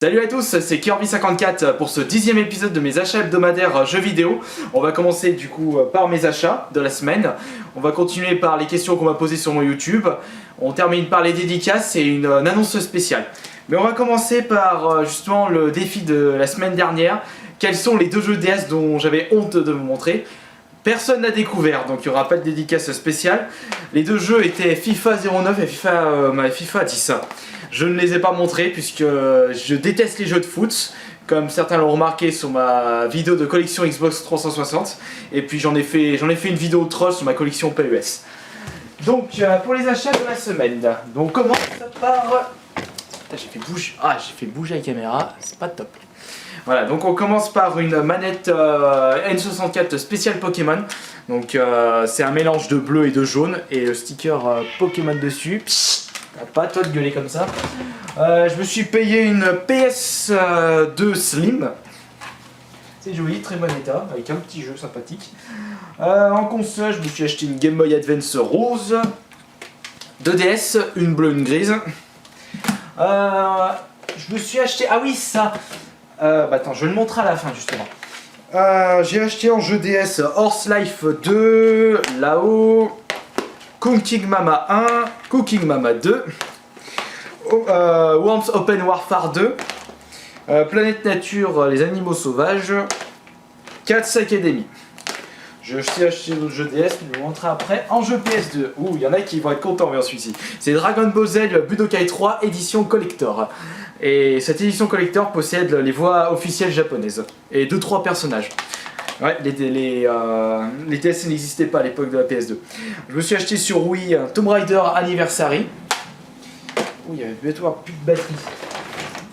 Salut à tous, c'est Kirby54 pour ce 10e épisode de mes achats hebdomadaires jeux vidéo. On va commencer du coup par mes achats de la semaine. On va continuer par les questions qu'on m'a posées sur mon YouTube. On termine par les dédicaces et une annonce spéciale. Mais on va commencer par justement le défi de la semaine dernière. Quels sont les deux jeux DS dont j'avais honte de vous montrer? Personne n'a découvert, donc il n'y aura pas de dédicace spéciale. Les deux jeux étaient FIFA 09 et FIFA 10. Je ne les ai pas montrés puisque je déteste les jeux de foot, comme certains l'ont remarqué sur ma vidéo de collection Xbox 360. Et puis j'en ai fait une vidéo troll sur ma collection PES. Donc pour les achats de la semaine, donc on commence par... J'ai fait bouger la caméra, c'est pas top. Voilà, donc on commence par une manette N64 spéciale Pokémon. Donc c'est un mélange de bleu et de jaune et le sticker Pokémon dessus. Pas toi de gueuler comme ça. Je me suis payé une PS2 Slim. C'est joli, très bon état, avec un petit jeu sympathique. En console, je me suis acheté une Game Boy Advance rose, 2 DS, une bleue, une grise. Je me suis acheté... Ah oui, ça attends, je vais le montrer à la fin justement. J'ai acheté en jeu DS Horse Life 2, là-haut, Cooking Mama 1, Cooking Mama 2, Worms Open Warfare 2, Planète Nature, les animaux sauvages, Cats Academy. Je vais acheter d'autres jeux DS, je vais vous montrer après. En jeu PS2, il y en a qui vont être contents vers celui-ci. C'est Dragon Ball Z Budokai 3 édition collector. Et cette édition collector possède les voix officielles japonaises et 2-3 personnages. Ouais, les DS n'existaient pas à l'époque de la PS2. Je me suis acheté sur Wii Tomb Raider Anniversary. Il y avait bientôt plus de batterie.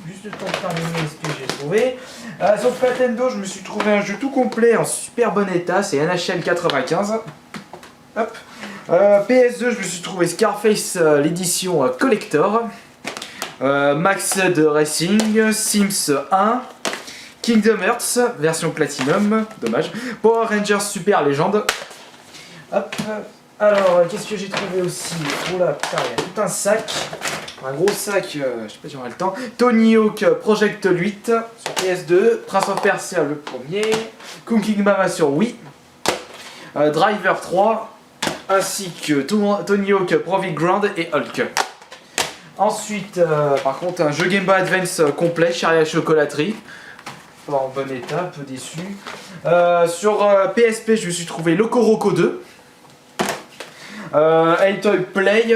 Juste le temps de terminer ce que j'ai trouvé. Sur Nintendo, je me suis trouvé un jeu tout complet en super bon état, c'est NHL 95. Hop. PS2, je me suis trouvé Scarface l'édition collector. Max de Racing, Sims 1, Kingdom Hearts, version Platinum, dommage, Power Rangers Super Légende. Hop, alors qu'est-ce que j'ai trouvé aussi? Oula, putain, il y a tout un sac, un gros sac, je sais pas si j'aurai le temps. Tony Hawk Project 8 sur PS2, Prince of Persia le premier, Cooking Mama sur Wii, Driver 3, ainsi que Tony Hawk Pro V Ground et Hulk. Ensuite, par contre, un jeu Game Boy Advance complet, Charlie à chocolaterie. Pas en bon état, un peu déçu. Sur PSP, je me suis trouvé Loco Roco 2. Toy Play,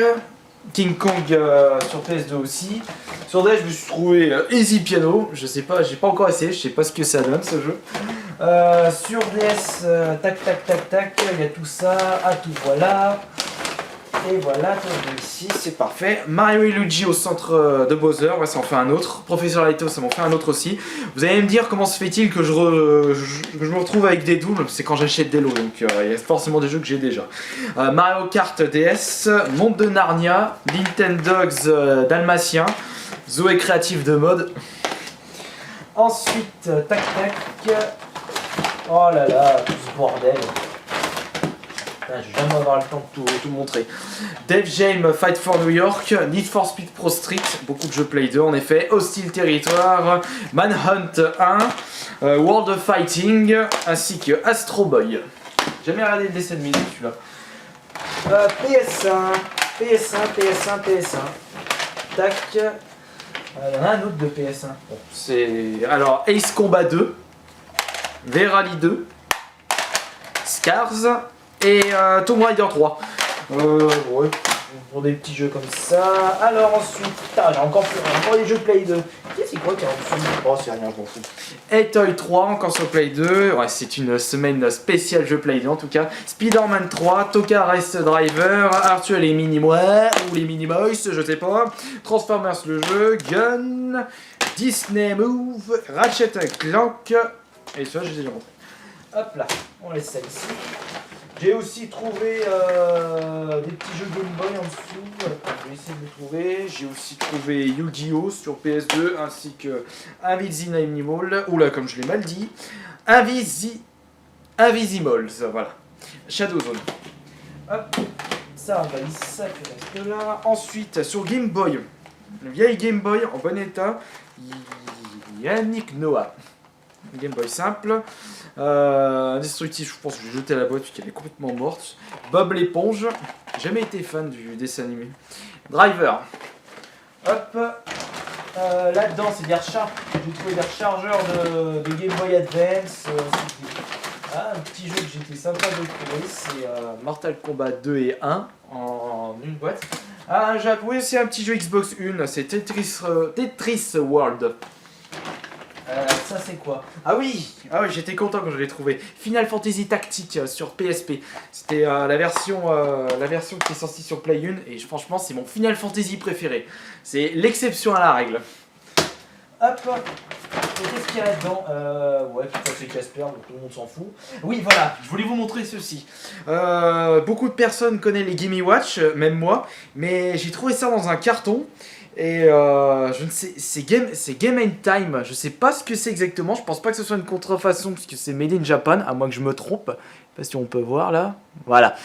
King Kong sur PS2 aussi. Sur DS, je me suis trouvé Easy Piano. Je sais pas, j'ai pas encore essayé, je sais pas ce que ça donne ce jeu. Sur DS, tac, il y a tout ça. Ah, tout voilà. Et voilà, ici, c'est parfait. Mario et Luigi au centre de Bowser, ouais, ça en fait un autre. Professeur Layton, ça m'en fait un autre aussi. Vous allez me dire comment se fait-il que je me retrouve avec des doubles, c'est quand j'achète des lots, donc il y a forcément des jeux que j'ai déjà. Mario Kart DS, Monde de Narnia, Nintendogs Dalmatien, Zoé Créative de mode. Ensuite, oh là là, tout ce bordel. Je vais jamais avoir le temps de tout montrer. Def Jam Fight for New York, Need for Speed Pro Street, beaucoup de jeux Play 2 en effet, Hostile Territoire, Manhunt 1, World of Fighting, ainsi que Astro Boy. J'ai jamais regardé le dessin de musique celui-là. PS1. Tac. Il y en a un autre de PS1. Bon, c'est... Alors, Ace Combat 2, Verali 2, Scars, et Tomb Raider 3. Ouais, pour des petits jeux comme ça. Alors ensuite, j'ai encore des jeux Play 2. Qu'est-ce qu'il croit qu'il y a en dessous? Oh, c'est rien, je m'en fous. Et Toy 3, encore sur Play 2. Ouais, c'est une semaine spéciale jeu Play 2 en tout cas. Spider-Man 3, Toka Race Driver, Arthur et les Minimoys, ou les Minimoys, je sais pas. Transformers le jeu, Gun, Disney Move, Ratchet Clank. Et ça, je les ai déjà montrés. Hop là, on laisse ça ici. J'ai aussi trouvé des petits jeux Game Boy en dessous. Attends, je vais essayer de les trouver. J'ai aussi trouvé Yu-Gi-Oh sur PS2 ainsi que Invisimal, oula comme je l'ai mal dit, Invisimals, voilà. Shadow Zone. Hop, ça on valise ça que reste là. Ensuite sur Game Boy, le vieil Game Boy en bon état, Yannick Noah. Game Boy simple. Indestructible, je pense que je vais jeter la boîte puisqu'elle est complètement morte. Bob l'éponge. Jamais été fan du dessin animé. Driver. Hop. Là-dedans, c'est des rechargeurs. J'ai trouvé des rechargeurs de Game Boy Advance. Un petit jeu que j'étais sympa de trouver. C'est Mortal Kombat 2 et 1 en une boîte. J'ai trouvé aussi un petit jeu Xbox One. C'est Tetris World. Ça c'est quoi? Ah oui, j'étais content quand je l'ai trouvé. Final Fantasy Tactique sur PSP. C'était la version qui est sortie sur Play 1 et franchement c'est mon Final Fantasy préféré. C'est l'exception à la règle. Hop. Et qu'est-ce qu'il y a là-dedans? Ouais, tout ça c'est Casper, donc tout le monde s'en fout. Oui, voilà, je voulais vous montrer ceci. Beaucoup de personnes connaissent les Gimme Watch, même moi, mais j'ai trouvé ça dans un carton. Et je ne sais, c'est Game and Time, je sais pas ce que c'est exactement, je pense pas que ce soit une contrefaçon puisque c'est Made in Japan, à moins que je me trompe, je sais pas si on peut voir là, voilà.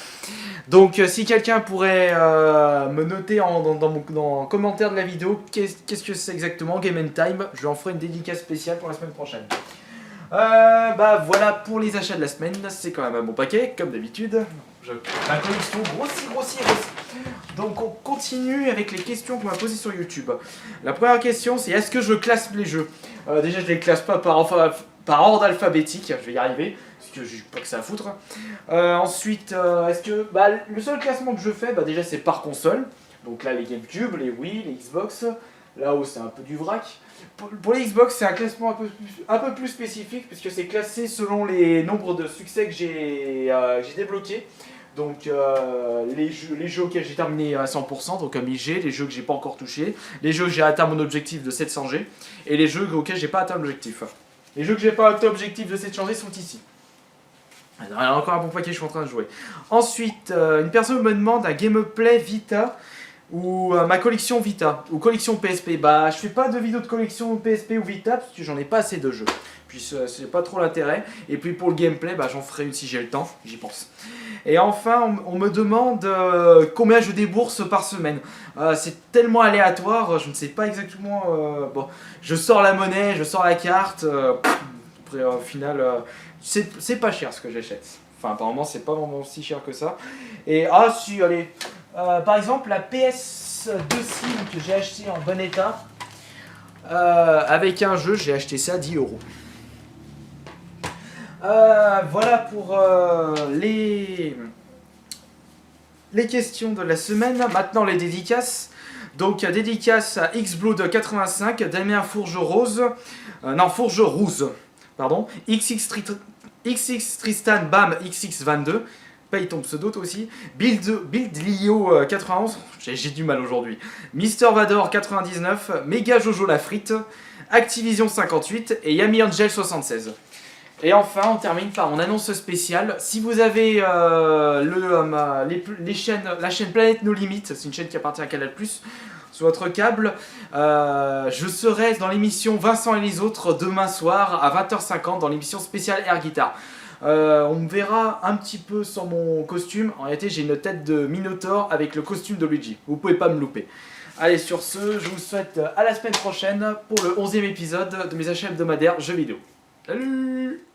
Donc si quelqu'un pourrait me noter dans le commentaire de la vidéo qu'est-ce que c'est exactement Game and Time, je lui en ferai une dédicace spéciale pour la semaine prochaine. Voilà pour les achats de la semaine, c'est quand même un bon paquet, comme d'habitude. Ma collection grossit. Donc on continue avec les questions qu'on m'a posées sur YouTube. La première question c'est est-ce que je classe les jeux? Déjà je les classe pas par ordre alphabétique, je vais y arriver, parce que j'ai pas que ça à foutre. Ensuite, est-ce que le seul classement que je fais, déjà c'est par console. Donc là les GameCube, les Wii, les Xbox, là-haut c'est un peu du vrac. Pour les Xbox c'est un classement un peu plus spécifique, puisque c'est classé selon les nombres de succès que j'ai débloqués. Donc les jeux auxquels j'ai terminé à 100%, donc 1000G, les jeux que j'ai pas encore touchés, les jeux que j'ai atteint mon objectif de 700G, et les jeux auxquels j'ai pas atteint l'objectif. Les jeux que j'ai pas atteint l'objectif de 700G sont ici. Il y a encore un bon paquet, je suis en train de jouer. Ensuite, une personne me demande un gameplay Vita ou ma collection Vita ou collection PSP. Je fais pas de vidéo de collection PSP ou Vita parce que j'en ai pas assez de jeux. Puis c'est pas trop l'intérêt. Et puis pour le gameplay, j'en ferai une si j'ai le temps, j'y pense. Et enfin, on me demande combien je débourse par semaine. C'est tellement aléatoire, je ne sais pas exactement. Je sors la monnaie, je sors la carte. Après, au final, c'est pas cher ce que j'achète. Enfin, apparemment, c'est pas vraiment si cher que ça. Et si, allez. Par exemple, la PS2 Slim que j'ai acheté en bon état, avec un jeu, j'ai acheté ça à 10 €. Voilà pour les questions de la semaine. Maintenant les dédicaces. Donc dédicace à Xblood85, Damien Fourgerose, pardon, XX Tristan Bam XX22, paye ton pseudo toi aussi, Build Lio 91, j'ai du mal aujourd'hui, Mister Vador 99, Mega Jojo la frite, Activision 58 et Yami Angel 76. Et enfin, on termine par mon annonce spéciale. Si vous avez la chaîne Planète No Limites, c'est une chaîne qui appartient à Canal+, sur votre câble, je serai dans l'émission Vincent et les autres demain soir à 20h50 dans l'émission spéciale Air Guitar. On me verra un petit peu sans mon costume. En réalité, j'ai une tête de Minotaur avec le costume de Luigi. Vous pouvez pas me louper. Allez, sur ce, je vous souhaite à la semaine prochaine pour le 11e épisode de mes achats hebdomadaires jeux vidéo. Salut!